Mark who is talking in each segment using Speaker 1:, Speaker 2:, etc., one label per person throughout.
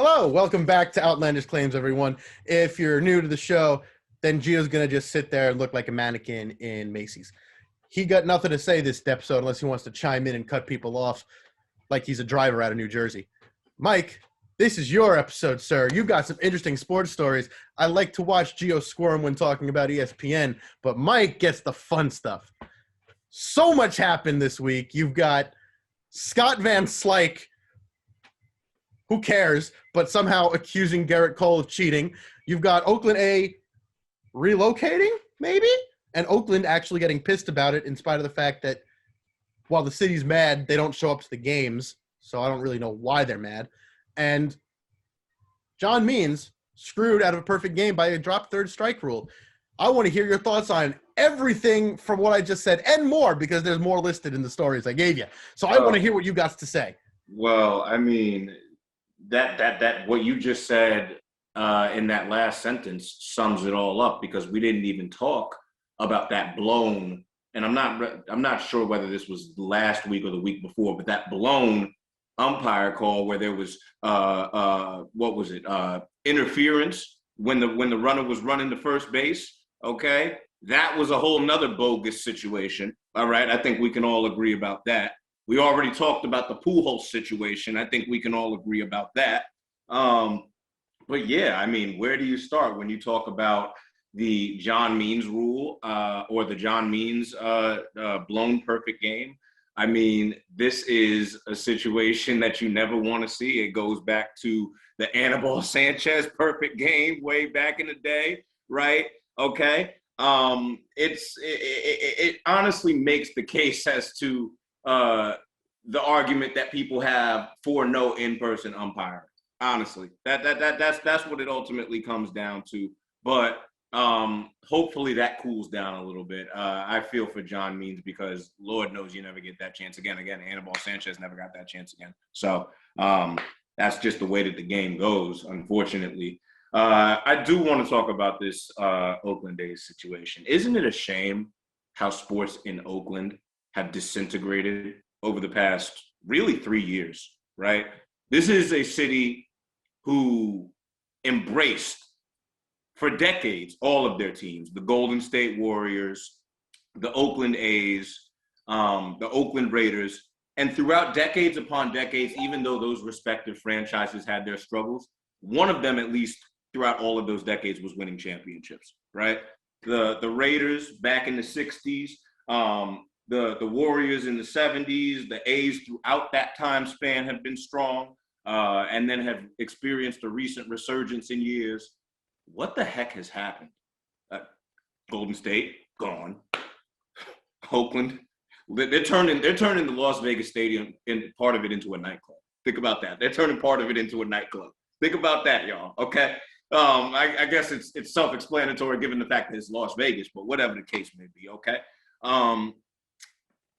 Speaker 1: Hello, welcome back to Outlandish Claims, everyone. If you're new to the show, then Gio's going to just sit there and look like a mannequin in Macy's. He got nothing to say this episode unless he wants to chime in and cut people off like he's a driver out of New Jersey. Mike, this is your episode, sir. You got some interesting sports stories. I like to watch Gio squirm when talking about ESPN, but Mike gets the fun stuff. So much happened this week. You've got Scott Van Slyke, who cares, but somehow accusing Gerrit Cole of cheating. You've got Oakland A relocating, maybe? And Oakland actually getting pissed about it in spite of the fact that while the city's mad, they don't show up to the games. So I don't really know why they're mad. And John Means screwed out of a perfect game by a drop third strike rule. I want to hear your thoughts on everything from what I just said and more, because there's more listed in the stories I gave you. So I want to hear what you got to say.
Speaker 2: Well, I mean, that what you just said in that last sentence sums it all up, because we didn't even talk about that blown, and I'm not sure whether this was last week or the week before, but that blown umpire call where there was interference when the runner was running to first base. Okay, that was a whole nother bogus situation. All right, I think we can all agree about that. We already talked about the Pujols situation. I think we can all agree about that. But yeah, I mean, where do you start when you talk about the John Means rule or the John Means blown perfect game? I mean, this is a situation that you never want to see. It goes back to the Anibal Sanchez perfect game way back in the day, right? Okay. It honestly makes the case as to the argument that people have for no in-person umpiring. Honestly, that's what it ultimately comes down to. But hopefully that cools down a little bit. I feel for John Means, because Lord knows you never get that chance again. Anibal Sanchez never got that chance again. So that's just the way that the game goes, unfortunately. I do want to talk about this Oakland A's situation. Isn't it a shame how sports in Oakland have disintegrated over the past really 3 years, right? This is a city who embraced for decades all of their teams: the Golden State Warriors, the Oakland A's, the Oakland Raiders. And throughout decades upon decades, even though those respective franchises had their struggles, one of them, at least throughout all of those decades, was winning championships, right? The Raiders back in the 60s, the Warriors in the 70s, the A's throughout that time span have been strong, and then have experienced a recent resurgence in years. What the heck has happened? Golden State, gone. Oakland, they're turning the Las Vegas Stadium and part of it into a nightclub. Think about that. They're turning part of it into a nightclub. Think about that, y'all, okay? I guess it's self-explanatory given the fact that it's Las Vegas, but whatever the case may be, okay?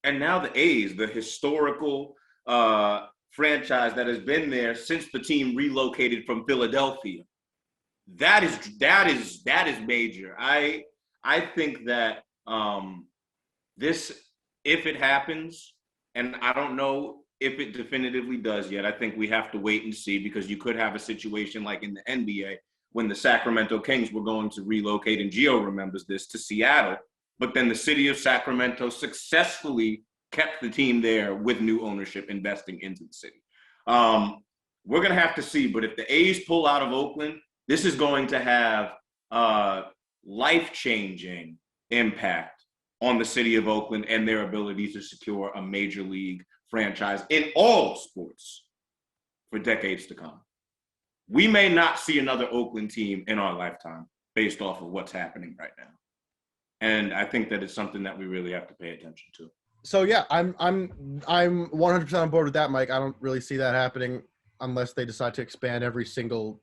Speaker 2: And now the A's, the historical franchise that has been there since the team relocated from Philadelphia. That is major. I think that this, if it happens, and I don't know if it definitively does yet, I think we have to wait and see, because you could have a situation like in the NBA when the Sacramento Kings were going to relocate, and Gio remembers this, to Seattle. But then the city of Sacramento successfully kept the team there with new ownership investing into the city. We're going to have to see. But if the A's pull out of Oakland, this is going to have life-changing impact on the city of Oakland and their ability to secure a major league franchise in all sports for decades to come. We may not see another Oakland team in our lifetime based off of what's happening right now. And I think that it's something that we really have to pay attention to.
Speaker 1: So yeah, I'm 100% on board with that, Mike. I don't really see that happening unless they decide to expand every single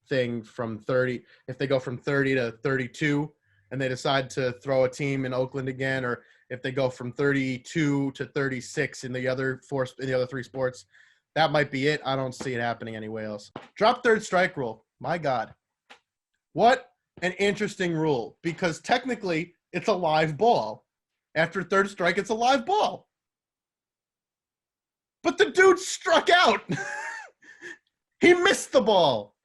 Speaker 1: thing from 30. If they go from 30 to 32 and they decide to throw a team in Oakland again, or if they go from 32 to 36 in the other three sports, that might be it. I don't see it happening anywhere else. Drop third strike rule. My God. What an interesting rule, because technically it's a live ball. After third strike, it's a live ball. But the dude struck out. He missed the ball.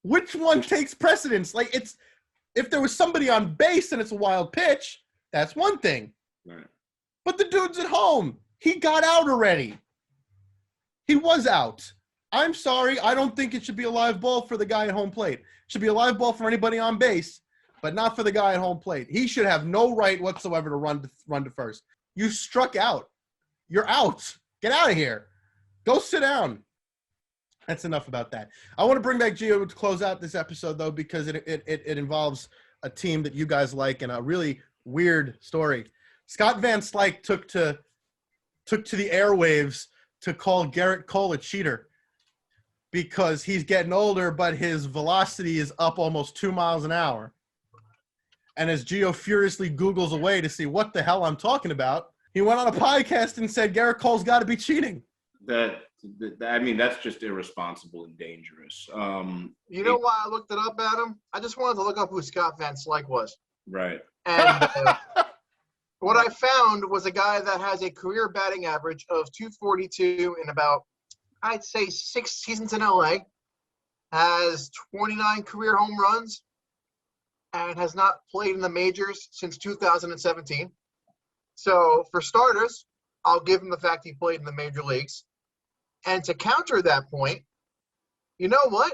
Speaker 1: Which one takes precedence? Like, it's if there was somebody on base and it's a wild pitch, that's one thing.
Speaker 2: Right.
Speaker 1: But the dude's at home. He got out already. He was out. I'm sorry. I don't think it should be a live ball for the guy at home plate. It should be a live ball for anybody on base, but not for the guy at home plate. He should have no right whatsoever to run to first. You struck out. You're out. Get out of here. Go sit down. That's enough about that. I want to bring back Gio to close out this episode, though, because it involves a team that you guys like and a really weird story. Scott Van Slyke took to the airwaves to call Gerrit Cole a cheater because he's getting older, but his velocity is up almost 2 miles an hour. And as Gio furiously Googles away to see what the hell I'm talking about, he went on a podcast and said Gerrit Cole's got to be cheating.
Speaker 2: I mean, that's just irresponsible and dangerous.
Speaker 3: You know why I looked it up, Adam? I just wanted to look up who Scott Van Slyke was.
Speaker 2: Right.
Speaker 3: And what I found was a guy that has a career batting average of 242 in about, I'd say, 6 seasons in LA, has 29 career home runs, and has not played in the majors since 2017. So, for starters, I'll give him the fact he played in the major leagues. And to counter that point, you know what?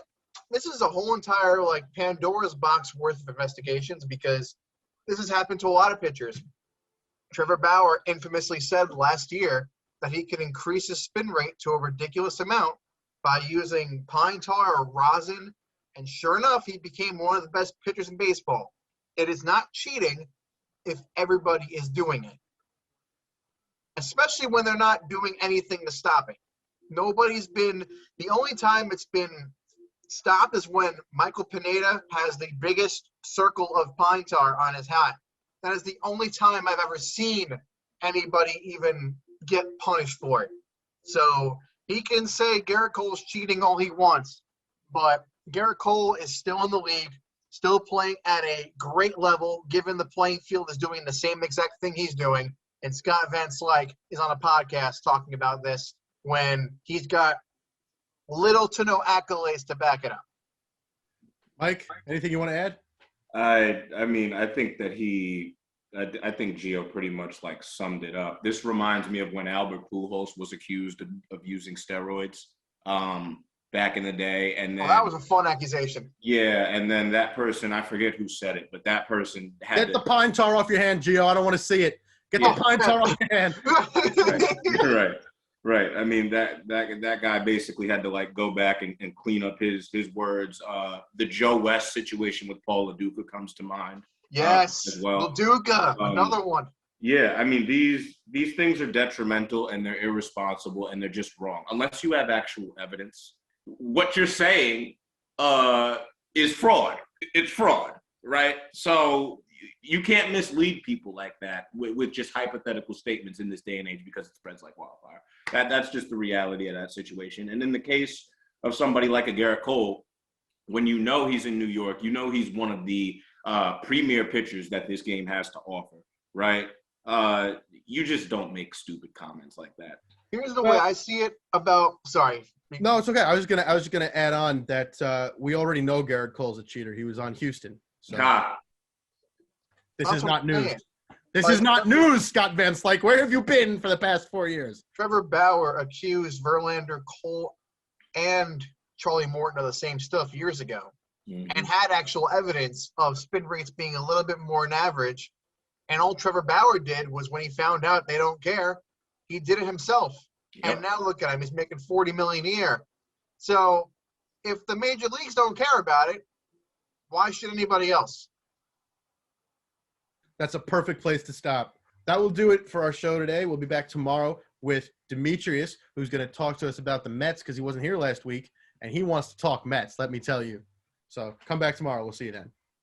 Speaker 3: This is a whole entire, like, Pandora's box worth of investigations because this has happened to a lot of pitchers. Trevor Bauer infamously said last year that he could increase his spin rate to a ridiculous amount by using pine tar or rosin, and sure enough, he became one of the best pitchers in baseball. It is not cheating if everybody is doing it, especially when they're not doing anything to stop it. The only time it's been stopped is when Michael Pineda has the biggest circle of pine tar on his hat. That is the only time I've ever seen anybody even get punished for it. So he can say Gerrit Cole's cheating all he wants, but Gerrit Cole is still in the league, still playing at a great level, given the playing field is doing the same exact thing he's doing. And Scott Van Slyke is on a podcast talking about this when he's got little to no accolades to back it up.
Speaker 1: Mike, anything you want to add?
Speaker 2: I mean, I think that I think Gio pretty much like summed it up. This reminds me of when Albert Pujols was accused of using steroids back in the day. And then,
Speaker 3: that was a fun accusation.
Speaker 2: Yeah, and then that person, I forget who said it, but that person had
Speaker 1: Get the pine tar off your hand, Gio. I don't want to see it. Get the pine tar off your hand.
Speaker 2: Right. I mean, that guy basically had to like go back and clean up his words. The Joe West situation with Paul LaDuca comes to mind.
Speaker 3: Yes,
Speaker 2: as well.
Speaker 3: LaDuca, another one.
Speaker 2: Yeah, I mean, these things are detrimental and they're irresponsible and they're just wrong. Unless you have actual evidence, what you're saying is fraud. It's fraud, right? So you can't mislead people like that with just hypothetical statements in this day and age because it spreads like wildfire. That's just the reality of that situation. And in the case of somebody like a Gerrit Cole, when you know he's in New York, you know he's one of the premier pitchers that this game has to offer, right? You just don't make stupid comments like that.
Speaker 3: Here's the way I see it about – sorry.
Speaker 1: No, it's okay. I was gonna add on that we already know Gerrit Cole's a cheater. He was on Houston. So. This is not news. This is not news, Scott Van Slyke. Where have you been for the past 4 years?
Speaker 3: Trevor Bauer accused Verlander, Cole, and Charlie Morton of the same stuff years ago and had actual evidence of spin rates being a little bit more than average. And all Trevor Bauer did was when he found out they don't care, he did it himself. Yep. And now look at him. He's making $40 million a year. So if the major leagues don't care about it, why should anybody else?
Speaker 1: That's a perfect place to stop. That will do it for our show today. We'll be back tomorrow with Demetrius, who's going to talk to us about the Mets because he wasn't here last week, and he wants to talk Mets, let me tell you. So come back tomorrow. We'll see you then.